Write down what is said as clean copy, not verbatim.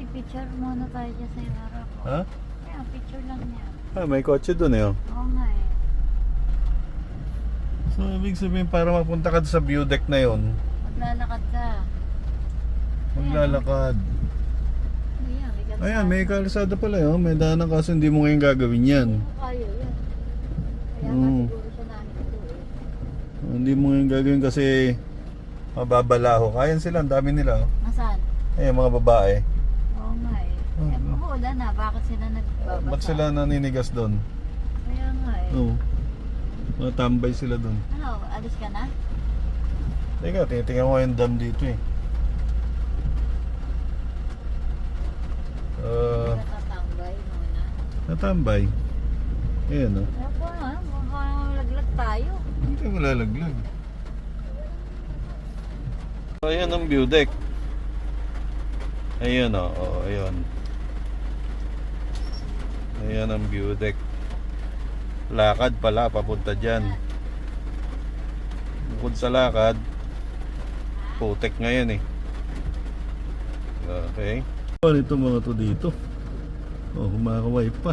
Picture muna tayo dyan sa harap. Ha? Kaya, picture lang niya. Ah, may kotse dun eh. Oh. Oo nga eh. So, ibig sabihin para mapunta ka sa view deck na yon, Maglalakad ka. maglalakad. Ayan, may kalsada. Ayan, may kalsada pala yun. May daanan kaso hindi mo ngayon gagawin yan. Hindi mo kaya yan. Kaya nga Mm. siguro siya namin ito eh. Hindi mo ngayon gagawin kasi mababalaho. Kayan sila, ang dami nila. Oh. Nasaan? Ayan, mga babae. Oo nga eh. Oo. Eh, umuulan na. Bakit sila nagbabasa? Ba't sila naninigas doon? Kaya nga eh. Oo. Matambay sila doon. Ano, alis ka na? Teka, tinitingnan ko yung dam dito eh. Natatambay muna. Natambay. Ayan o. Kaya po nga, mukhang laglag tayo. Hindi ka malalaglag. Ayan ang view deck. Ayan o. Oh, ayan. Ayan ang view deck. Lakad pala papunta dyan. Bukod sa lakad, putek ngayon eh. Okay. Ito mga to dito. Oh, kumakaway pa.